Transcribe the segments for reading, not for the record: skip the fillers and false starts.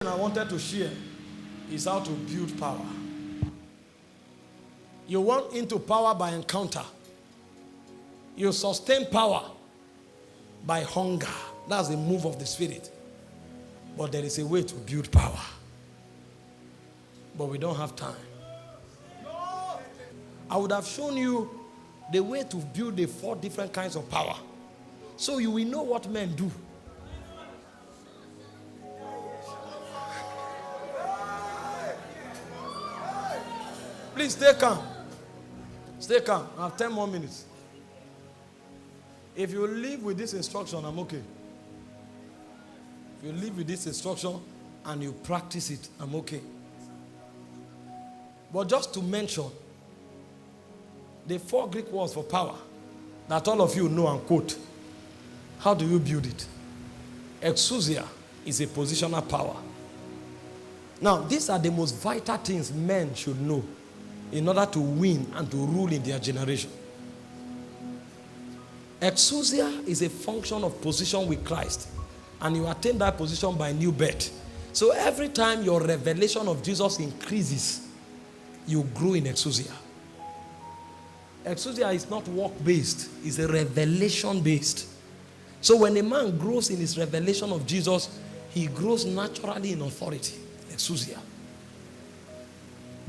I wanted to share is how to build power. You walk into power by encounter. You sustain power by hunger. That's the move of the Spirit. But there is a way to build power. But we don't have time. I would have shown you the way to build the 4 different kinds of power. So you will know what men do. Please stay calm. Stay calm. I have 10 more minutes. If you live with this instruction, I'm okay. If you live with this instruction and you practice it, I'm okay. But just to mention the 4 Greek words for power that all of you know and quote. How do you build it? Exousia is a positional power. Now, these are the most vital things men should know in order to win and to rule in their generation. Exousia is a function of position with Christ, and you attain that position by new birth. So every time your revelation of Jesus increases, you grow in exousia. Exousia is not work-based, it's a revelation-based. So when a man grows in his revelation of Jesus, he grows naturally in authority. Exousia.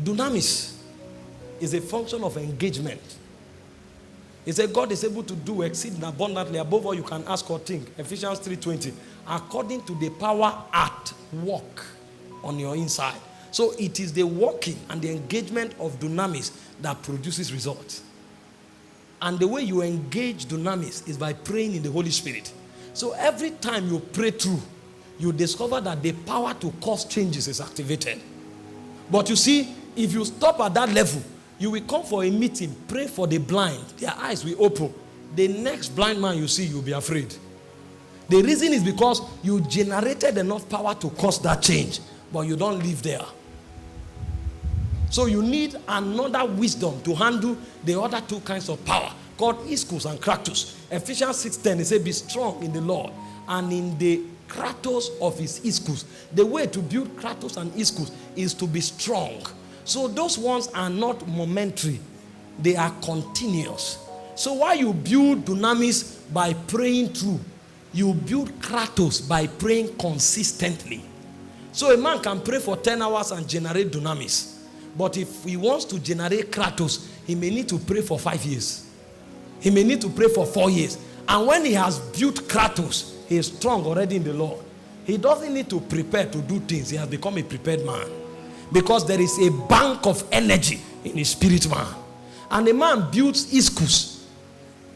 Dunamis is a function of engagement. He said God is able to do exceeding abundantly above all you can ask or think. Ephesians 3:20. According to the power at work on your inside. So it is the working and the engagement of dunamis that produces results. And the way you engage dunamis is by praying in the Holy Spirit. So every time you pray through, you discover that the power to cause changes is activated. But you see, if you stop at that level, you will come for a meeting, pray for the blind, their eyes will open. The next blind man you see, you'll be afraid. The reason is because you generated enough power to cause that change, but you don't live there. So you need another wisdom to handle the other 2 kinds of power, called ischus and kratos. Ephesians 6:10, it says, be strong in the Lord and in the kratos of his ischus. The way to build kratos and ischus is to be strong. So those ones are not momentary. They are continuous. So while you build dunamis by praying through, you build kratos by praying consistently. So a man can pray for 10 hours and generate dunamis. But if he wants to generate kratos, he may need to pray for 5 years. He may need to pray for 4 years. And when he has built kratos, he is strong already in the Lord. He doesn't need to prepare to do things. He has become a prepared man. Because there is a bank of energy in his spirit man. And a man builds ischus,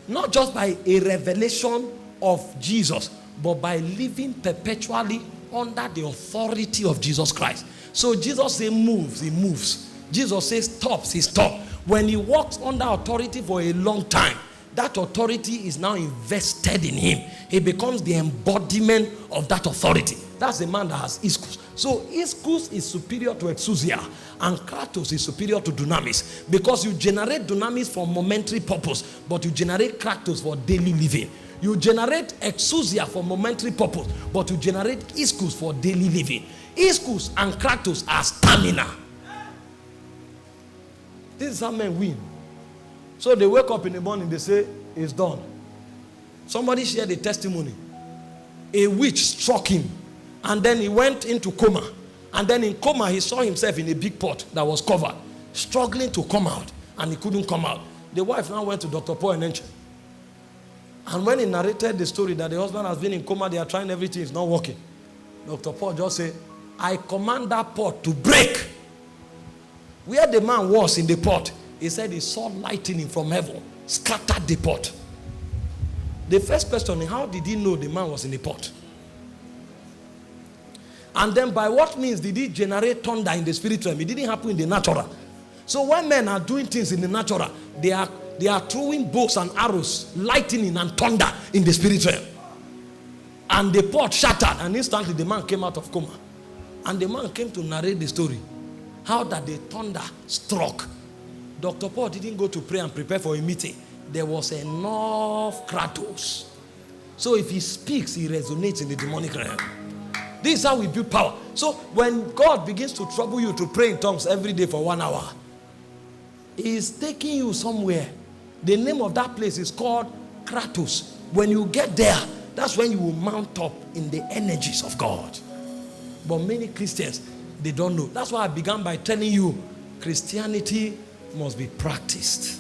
not just by a revelation of Jesus, but by living perpetually under the authority of Jesus Christ. So Jesus says moves, he moves. Jesus says stops, he stops. When he walks under authority for a long time, that authority is now invested in him. He becomes the embodiment of that authority. That's the man that has ischus. So ischus is superior to exousia, and kratos is superior to dunamis, because you generate dunamis for momentary purpose, but you generate kratos for daily living. You generate exousia for momentary purpose, but you generate ischus for daily living. Ischus and kratos are stamina. This is how men win. So they wake up in the morning, they say, it's done. Somebody shared a testimony. A witch struck him, and then he went into coma. And then in coma, he saw himself in a big pot that was covered, struggling to come out, and he couldn't come out. The wife now went to Dr. Orokpo In. And when he narrated the story that the husband has been in coma, they are trying everything, it's not working. Dr. Orokpo just said, I command that pot to break. Where the man was in the pot, he said he saw lightning from heaven, scattered the pot. The first question is, how did he know the man was in the pot? And then by what means did he generate thunder in the spirit realm? It didn't happen in the natural. So when men are doing things in the natural, they are throwing bows and arrows, lightning and thunder in the spirit realm. And the pot shattered, and instantly the man came out of coma. And the man came to narrate the story. How that the thunder struck. Dr. Paul didn't go to pray and prepare for a meeting. There was enough kratos. So if he speaks, he resonates in the demonic realm. This is how we build power. So when God begins to trouble you to pray in tongues every day for 1 hour, He is taking you somewhere. The name of that place is called Kratos. When you get there, that's when you will mount up in the energies of God. But many Christians, they don't know. That's why I began by telling you, Christianity must be practiced.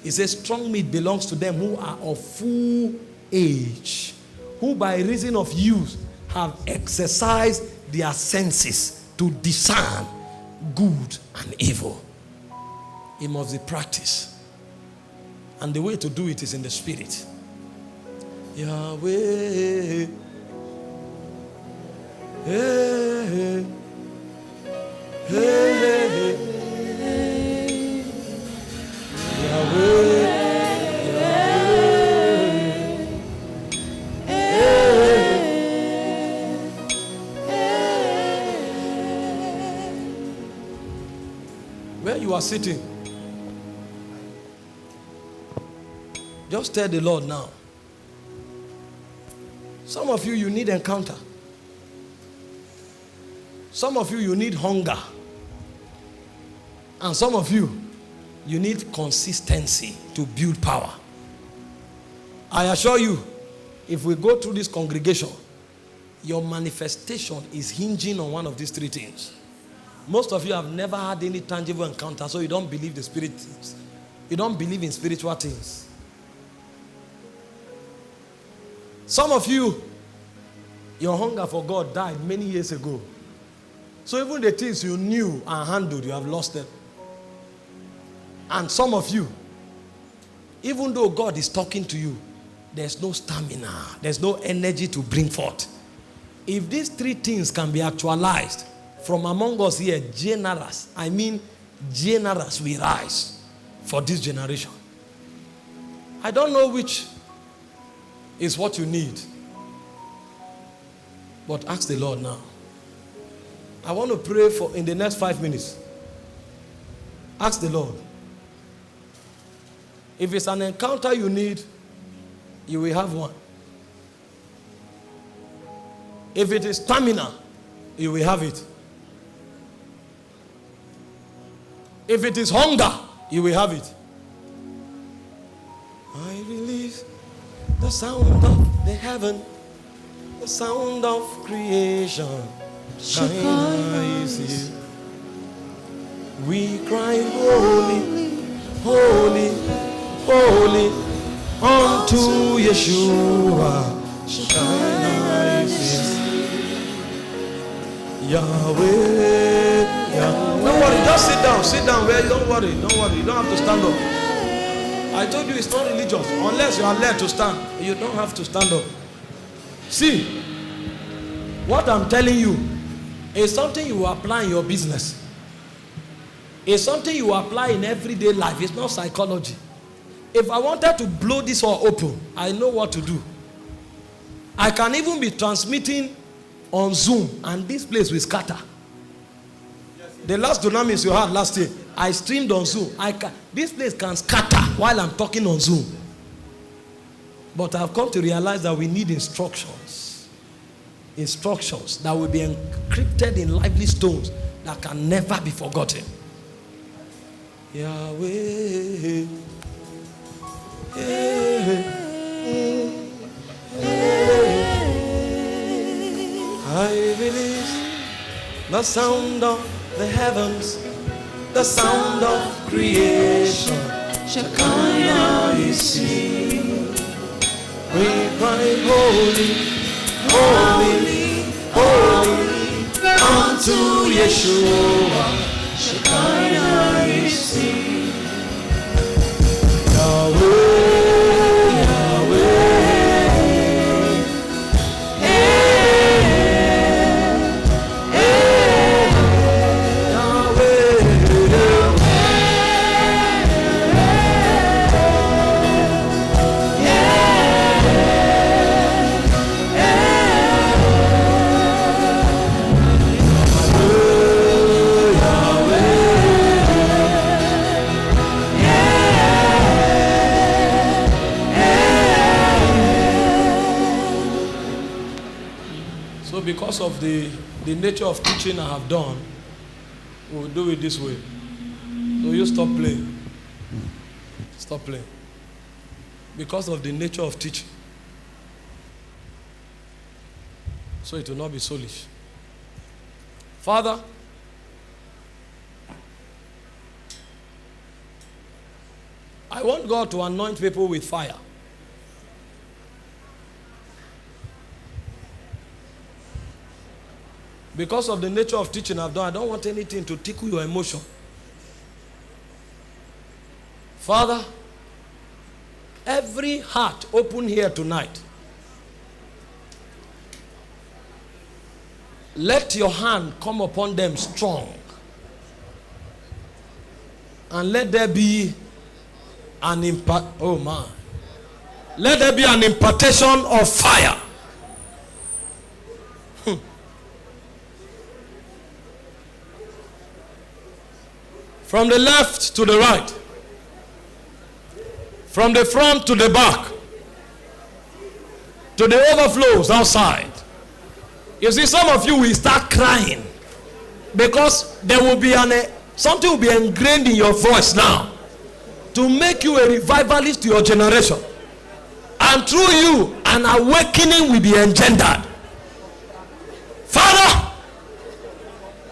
It says strong meat belongs to them who are of full age, who by reason of use have exercised their senses to discern good and evil. It must be practiced. And the way to do it is in the spirit. Yahweh. Hey, hey, hey. Yahweh. Where you are sitting, just tell the Lord now. Some of you need encounter. Some of you need hunger. And some of you need consistency to build power. I assure you, if we go through this congregation, your manifestation is hinging on one of these three things. Most of you have never had any tangible encounter, so you don't believe the spirit things. You don't believe in spiritual things. Some of you, your hunger for God died many years ago. So even the things you knew and handled, you have lost them. And some of you, even though God is talking to you, there's no stamina, there's no energy to bring forth. If these three things can be actualized, from among us here, generous we rise for this generation. I don't know which is what you need, but ask the Lord now. I want to pray for in the next 5 minutes. Ask the Lord. If it's an encounter you need, you will have one. If it is stamina, you will have it. If it is hunger, you will have it. I release the sound of the heaven, the sound of creation. We cry, holy, holy, holy, unto Yeshua. Yahweh, Yahweh. Don't worry, just sit down where you don't worry, you don't have to stand up. I told you it's not religious. Unless you are led to stand, you don't have to stand up. See, what I'm telling you is something you apply in your business. It's something you apply in everyday life. It's not psychology. If I wanted to blow this all open, I know what to do. I can even be transmitting on Zoom and this place will scatter. The last dunamis you had last year, I streamed on Zoom. This place can scatter while I'm talking on Zoom. But I've come to realize that we need instructions. Instructions that will be encrypted in lively stones that can never be forgotten. Yahweh. I release the sound of the heavens, the sound of creation. Shekinah is here. We cry, holy, holy, holy, unto Yeshua. Shekinah is here. Yahweh, Yahweh. because of the nature of teaching I have done, we'll do it this way. So you stop playing. Stop playing. Because of the nature of teaching. So it will not be soulish. Father, I want God to anoint people with fire. Because of the nature of teaching I've done, I don't want anything to tickle your emotion. Father, every heart open here tonight, let your hand come upon them strong. And let there be an impact. Oh man. Let there be an impartation of fire. From the left to the right. From the front to the back. To the overflows outside. You see, some of you will start crying. Because there will be something will be ingrained in your voice now. To make you a revivalist to your generation. And through you, an awakening will be engendered. Father,